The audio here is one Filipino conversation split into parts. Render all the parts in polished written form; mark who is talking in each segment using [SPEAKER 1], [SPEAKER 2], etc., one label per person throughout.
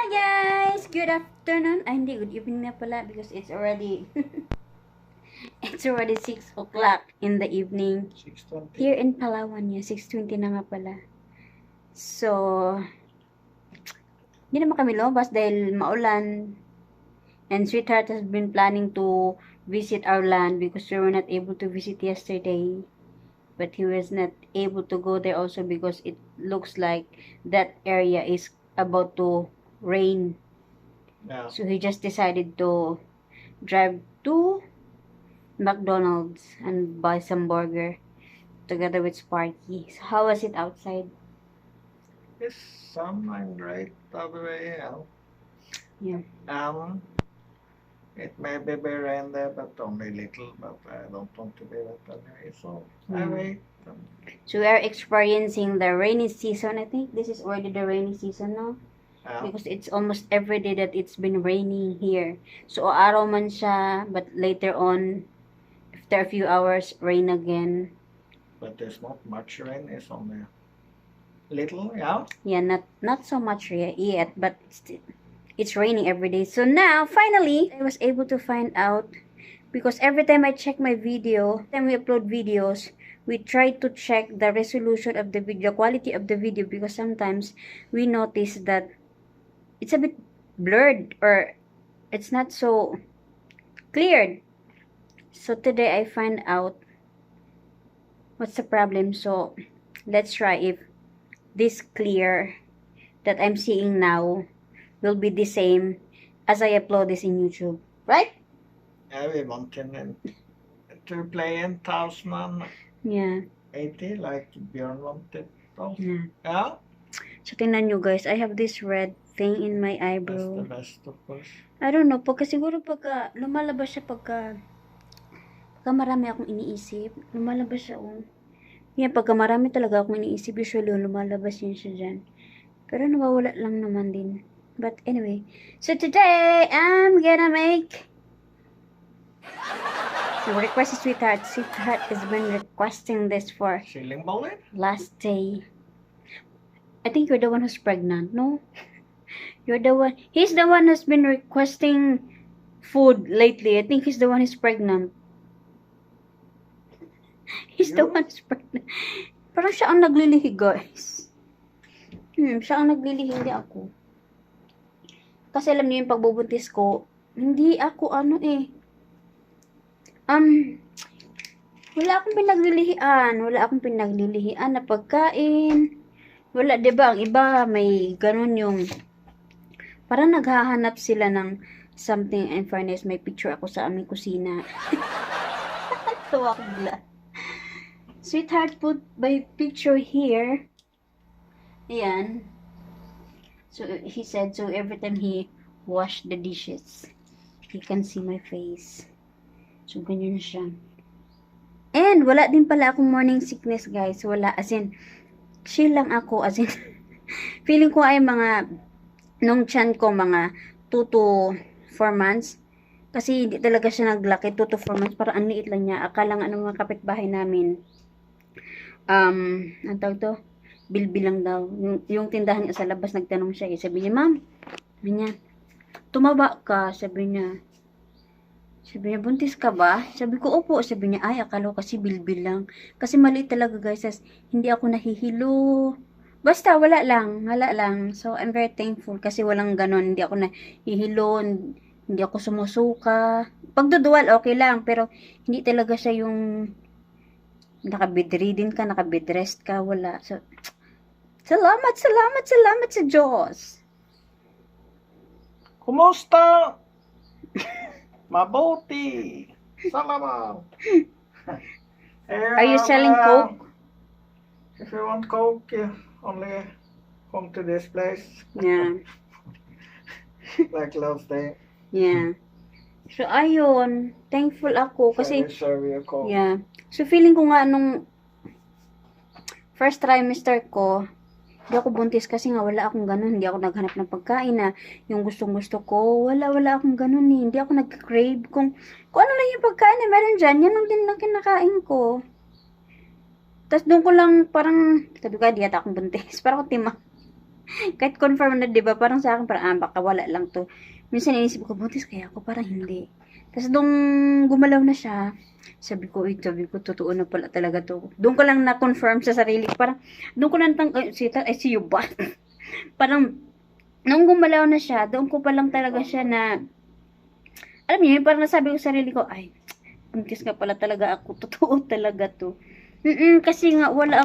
[SPEAKER 1] Hi guys! Good afternoon. Ay, hindi. Good evening na pala because it's already it's already 6 o'clock in the evening.
[SPEAKER 2] 6:20.
[SPEAKER 1] Here in Palawan, 6:20 na nga pala. So, hindi naman kami lumabas dahil maulan. And Sweetheart has been planning to visit our land because we were not able to visit yesterday. But he was not able to go there also because it looks like that area is about to rain.
[SPEAKER 2] Yeah.
[SPEAKER 1] So he just decided to drive to McDonald's and buy some burger together with Sparky. So how was it outside?
[SPEAKER 2] It's something great over here.
[SPEAKER 1] Yeah.
[SPEAKER 2] It may be rain there, but only little. But I don't want to be wet anyway, so I wait.
[SPEAKER 1] So we are experiencing the rainy season. I think this is already the rainy season now. Because it's almost every day that it's been raining here. So araw man siya, but later on, after a few hours, rain again.
[SPEAKER 2] But there's not much rain. It's only little, yeah.
[SPEAKER 1] Yeah, not so much yet, but it's raining every day. So now, finally, I was able to find out, because every time I check my video, time we upload videos, we try to check the resolution of the video, quality of the video, because sometimes we notice that it's a bit blurred or it's not so clear. So today I find out what's the problem. So let's try if this clear that I'm seeing now will be the same as I upload this in YouTube, right?
[SPEAKER 2] Yeah, we wanted to play in 1080
[SPEAKER 1] Yeah.
[SPEAKER 2] like Björn wanted.
[SPEAKER 1] Yeah.
[SPEAKER 2] Yeah.
[SPEAKER 1] So tingnan nyo guys, I have this red thing in my
[SPEAKER 2] That's
[SPEAKER 1] eyebrow.
[SPEAKER 2] the best, of course.
[SPEAKER 1] I don't know, siguro pagka lumalabas siya pagka marami akong iniisip, lumalabas siya Yan, pagka marami talaga akong iniisip, usually lumalabas yun siya dyan. Pero nawawala lang naman din. But anyway, so today, I'm gonna make the request is Sweetheart. Sweetheart has been requesting this for
[SPEAKER 2] Ceiling bullet?
[SPEAKER 1] last day. I think you're the one who's pregnant, no? You're the one. He's the one who's been requesting food lately. I think he's the one who's pregnant. He's the one who's pregnant. Parang siya ang naglilihi, guys. Siya ang naglilihi, hindi ako. Kasi alam niyo yung pagbubuntis ko, hindi ako wala akong pinaglilihian na pagkain. Wala, 'di ba? Ang iba may ganun yung parang naghahanap sila ng something. In fairness, may picture ako sa aming kusina. Tuwa ko bigla. Sweetheart put my picture here. Ayan. So he said, so every time he wash the dishes, he can see my face. So ganyan siya. And wala din pala akong morning sickness, guys. Wala, as in chill lang ako, as in feeling ko ay nung tiyan ko mga 2 to 4 months. Kasi hindi talaga siya naglaki, 2 to 4 months, para ang liit lang niya. Akala nga ng mga kapitbahay namin, ang tawag to, bilbil lang daw. Yung tindahan niya sa labas, nagtanong siya, sabi niya, ma'am, sabi niya, tumaba ka, sabi niya, buntis ka ba? Sabi ko, opo. Sabi niya, ay, akala ko kasi bilbil lang. Kasi maliit talaga, guys. Hindi ako nahihilo. Basta, wala lang. So, I'm very thankful kasi walang ganon. Hindi ako nahihilo. Hindi ako sumusuka. Pagduduwal, okay lang. Pero, hindi talaga siya yung nakabedridden ka, nakabedrest ka. Wala. So, salamat sa Diyos.
[SPEAKER 2] Kumusta? Mabuti. Salamat.
[SPEAKER 1] Are you selling Coke?
[SPEAKER 2] If you want Coke, you only come to this place.
[SPEAKER 1] Yeah.
[SPEAKER 2] Like last day.
[SPEAKER 1] Yeah. So, ayun. Thankful ako. Kasi,
[SPEAKER 2] serve you Coke.
[SPEAKER 1] yeah. So, feeling ko nga nung first trimester ko, hindi ako buntis kasi nga wala akong ganun. Hindi ako naghanap ng pagkain na yung gustong-gusto ko. Wala akong ganun eh. Hindi ako nag-crave. Kung ano lang yung pagkain na meron dyan, yan lang din lang kinakain ko. Tapos doon ko lang parang, sabi ko, di ata akong buntis. Parang ako timang. Kahit confirm na, 'di ba? Parang sa akin parang baka wala lang 'to. Minsan iniisip ko, buntis kaya ako, parang hindi. Tapos nung gumalaw na siya, sabi ko, totoo na pala talaga to. Doon ko lang na-confirm sa sarili ko. Parang, doon ko lang ay, see you ba? Parang, nung gumalaw na siya, doon ko pa lang talaga siya na, alam niyo, yun, parang nasabi ko sa sarili ko, ay, buntis nga pala talaga ako. Totoo talaga to. Kasi nga, wala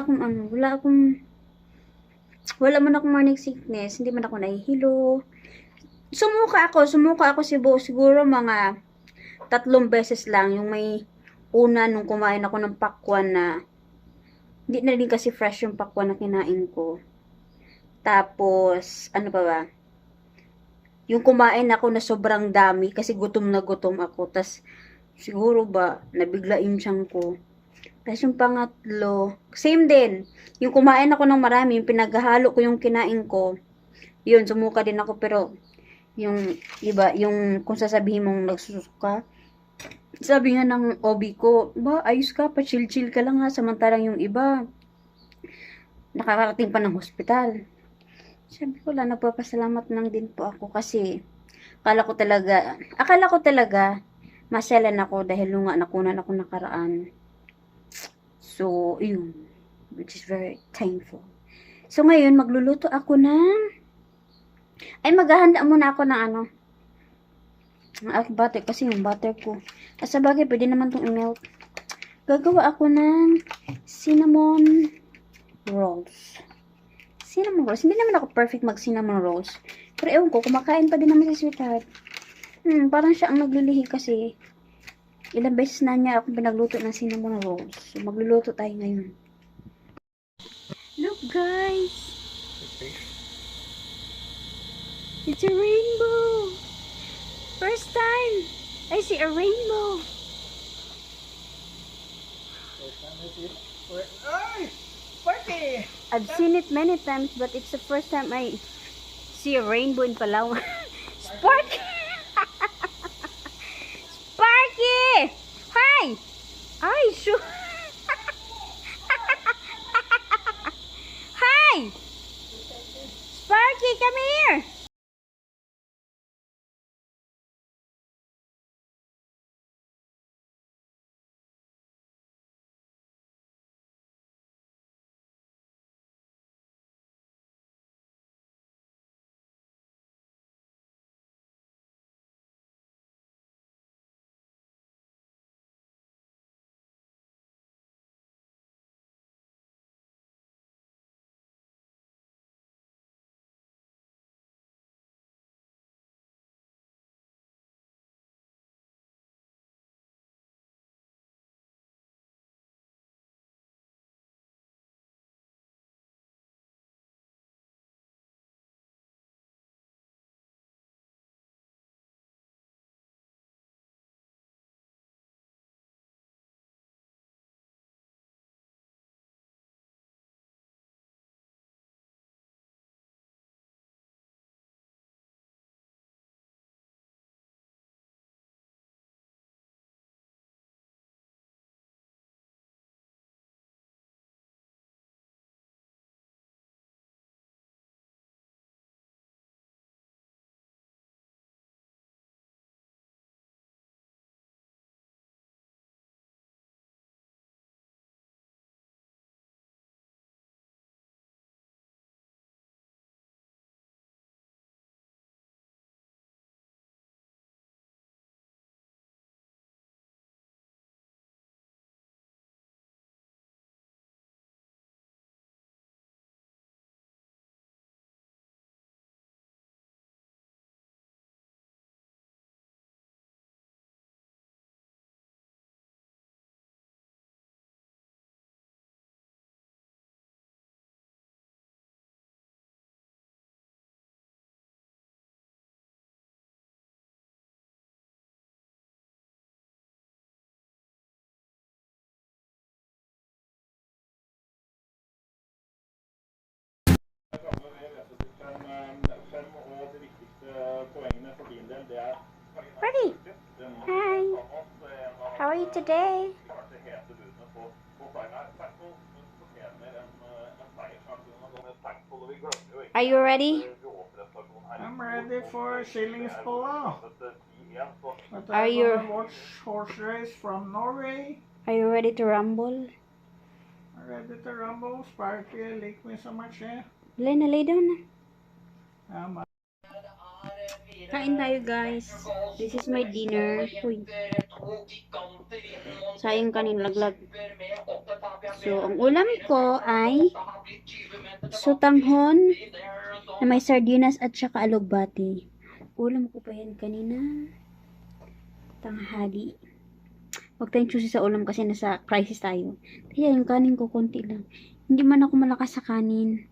[SPEAKER 1] man akong morning sickness, hindi man ako nahihilo. Sumuka ako siguro mga 3 beses lang, yung may una nung kumain ako ng pakwan na, hindi na din kasi fresh yung pakwan na kinain ko. Tapos, ano pa ba? Yung kumain ako na sobrang dami kasi gutom na gutom ako. Tas siguro ba, nabigla yung tiyan ko. Tapos yung pangatlo, same din. Yung kumain ako ng marami, yung pinaghalo ko yung kinain ko, yun, sumuka din ako. Pero, yung iba, yung kung sasabihin mong nagsusuka, sabi nga ng OB ko, ba, ayos ka, pa chill-chill ka lang ha, samantalang yung iba, nakakarating pa ng hospital. Sabi ko lang, nagpapasalamat lang din po ako kasi akala ko talaga, maselan ako dahil nung nga nakunan ako nakaraan. So, yun, which is very thankful. So, ngayon, magluluto ako maghahanda muna ako ng ng aking butter kasi yung butter ko. Sa bagay, pwede naman itong i-melt. Gagawa ako ng cinnamon rolls. Cinnamon rolls. Hindi naman ako perfect mag cinnamon rolls. Pero ewan ko, kumakain pa din naman si Sweetheart. Parang siya ang naglilihi kasi ilang beses na niya akong pinagluto ng cinnamon rolls. So, magluluto tayo ngayon. Look, guys! It's a rainbow! First time I see a rainbow.
[SPEAKER 2] Ay! Sparky!
[SPEAKER 1] I've seen it many times, but it's the first time I see a rainbow in Palawan. Sparky! Sparky! Hi! Ay, shoot! Hi! Sparky, come here! Sparky! Hi! How are you today? Are you ready?
[SPEAKER 2] I'm ready for Skillingspåla. But
[SPEAKER 1] Are
[SPEAKER 2] I'm
[SPEAKER 1] you-
[SPEAKER 2] gonna watch horse race from Norway.
[SPEAKER 1] Are you ready to rumble?
[SPEAKER 2] I'm ready to rumble. Sparky licked me so much, eh?
[SPEAKER 1] Lay down na.
[SPEAKER 2] Um,
[SPEAKER 1] Kain tayo, guys. This is my dinner. Uy. Sayang kanin laglag. So, ang ulam ko ay sutanghon na may sardinas at saka alugbati. Ulam ko pa yan kanina. Tanghali. Huwag tayong choosy sa ulam kasi nasa crisis tayo. Kaya yung kanin ko konti lang. Hindi man ako malakas sa kanin.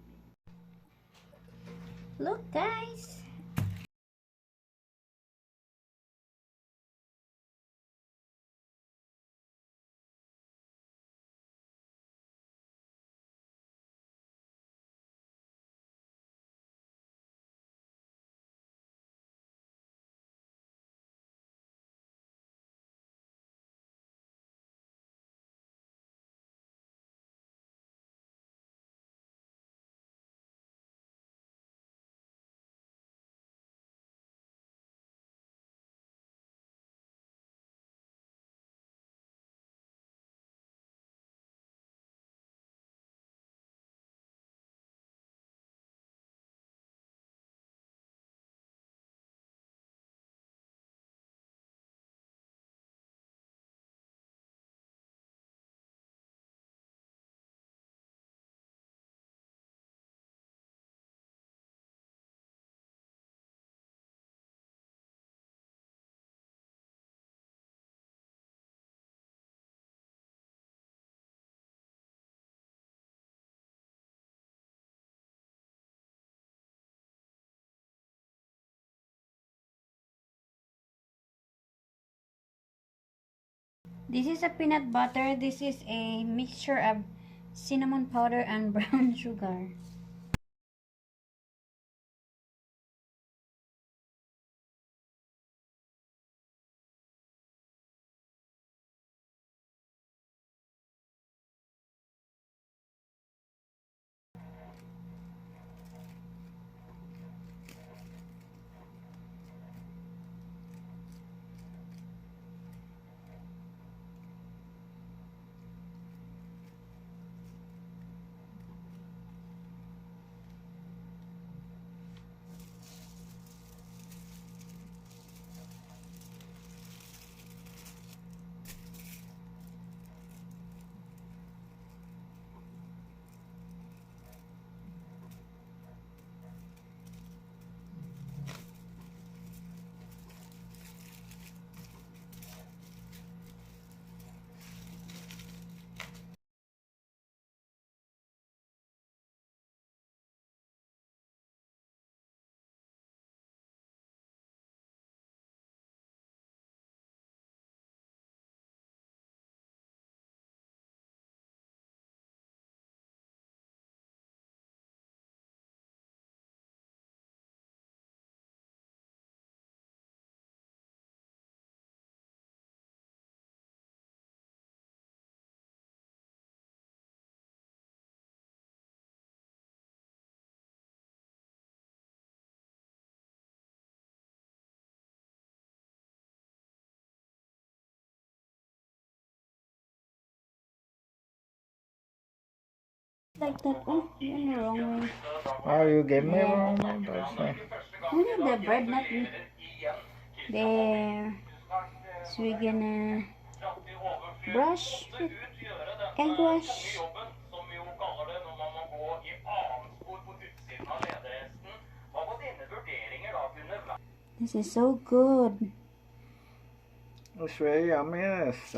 [SPEAKER 1] Look, guys. This is a peanut butter. This is a mixture of cinnamon powder and brown sugar. Like that. Oh, you're in the wrong way.
[SPEAKER 2] oh, you gave me
[SPEAKER 1] Yeah.
[SPEAKER 2] wrong numbers.
[SPEAKER 1] Only the bread, not me. There. So we're gonna brush. Egg wash. This is so good.
[SPEAKER 2] It's very yummy. Yes.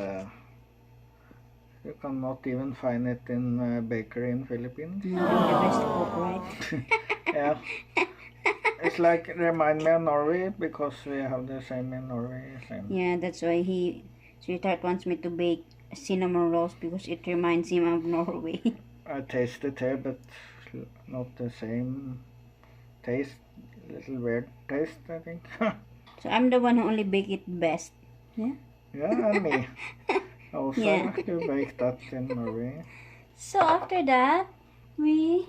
[SPEAKER 2] You cannot even find it in bakery in Philippines.
[SPEAKER 1] The best cook, right?
[SPEAKER 2] Yeah. It's like remind me of Norway because we have the same in Norway. Same.
[SPEAKER 1] Yeah, that's why sweetheart wants me to bake cinnamon rolls because it reminds him of Norway.
[SPEAKER 2] I tasted here, but not the same taste. Little weird taste, I think.
[SPEAKER 1] So I'm the one who only bake it best. Yeah.
[SPEAKER 2] Yeah, and me. Also,
[SPEAKER 1] Yeah.
[SPEAKER 2] you bake that in Norway.
[SPEAKER 1] So after that, we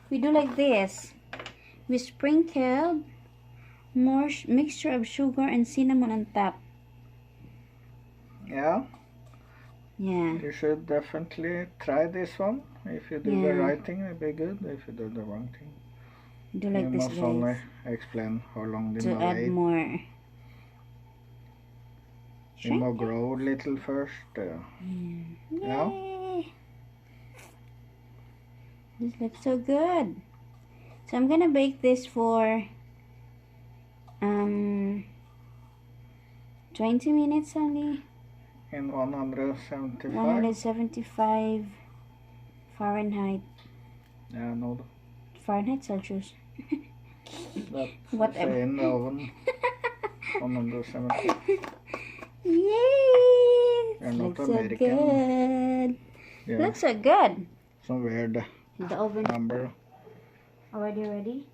[SPEAKER 1] do like this. We sprinkled more mixture of sugar and cinnamon on top.
[SPEAKER 2] Yeah,
[SPEAKER 1] Yeah.
[SPEAKER 2] you should definitely try this one. If you do the
[SPEAKER 1] Yeah.
[SPEAKER 2] right thing, it'll be good. If you do the wrong thing,
[SPEAKER 1] Do
[SPEAKER 2] you
[SPEAKER 1] like this,
[SPEAKER 2] must only
[SPEAKER 1] guys.
[SPEAKER 2] explain how long they
[SPEAKER 1] To
[SPEAKER 2] must
[SPEAKER 1] add
[SPEAKER 2] wait.
[SPEAKER 1] more.
[SPEAKER 2] They must grow a little first. Yeah.
[SPEAKER 1] Yay! This looks so good. So I'm gonna bake this for 20 minutes only.
[SPEAKER 2] In 175.
[SPEAKER 1] 175 Fahrenheit.
[SPEAKER 2] Yeah, no,
[SPEAKER 1] Fahrenheit, Celsius.
[SPEAKER 2] that's
[SPEAKER 1] Whatever.
[SPEAKER 2] say in the oven. 170.
[SPEAKER 1] Yay!
[SPEAKER 2] You're not
[SPEAKER 1] Looks so
[SPEAKER 2] American.
[SPEAKER 1] good.
[SPEAKER 2] Yeah,
[SPEAKER 1] Looks so good.
[SPEAKER 2] some weird
[SPEAKER 1] The oven
[SPEAKER 2] number.
[SPEAKER 1] already ready.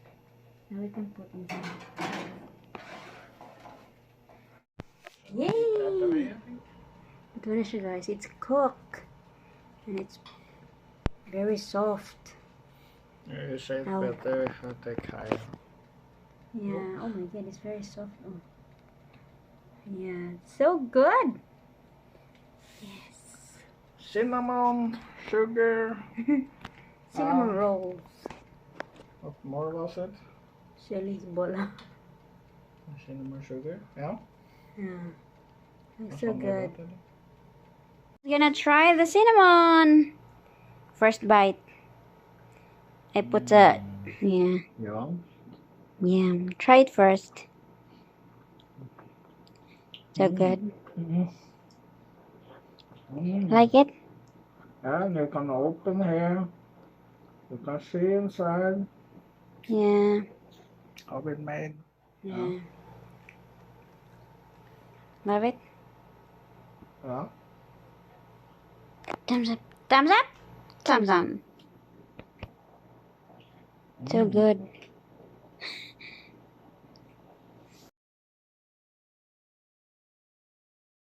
[SPEAKER 1] Now we can put them down. Yay! Ito na siya, guys. It's cooked. And it's very soft.
[SPEAKER 2] You say it's
[SPEAKER 1] Ow.
[SPEAKER 2] better if you take higher.
[SPEAKER 1] Yeah. Oh my god, it's very soft. Oh. Yeah, it's so good. Yes.
[SPEAKER 2] Cinnamon, sugar.
[SPEAKER 1] Cinnamon rolls.
[SPEAKER 2] What more was it?
[SPEAKER 1] Shelly's bola.
[SPEAKER 2] Cinnamon, sugar. Yeah.
[SPEAKER 1] Yeah. Looks
[SPEAKER 2] That's
[SPEAKER 1] so
[SPEAKER 2] all I
[SPEAKER 1] good.
[SPEAKER 2] got.
[SPEAKER 1] We're gonna try the cinnamon. First bite. I put the yeah.
[SPEAKER 2] Yeah.
[SPEAKER 1] Yeah. Try it first. So good. Like it?
[SPEAKER 2] And you can open here. You can see inside
[SPEAKER 1] Yeah.
[SPEAKER 2] how it made.
[SPEAKER 1] Yeah. Love it?
[SPEAKER 2] Yeah.
[SPEAKER 1] Thumbs up. Thumbs up. Thumbs on. So good.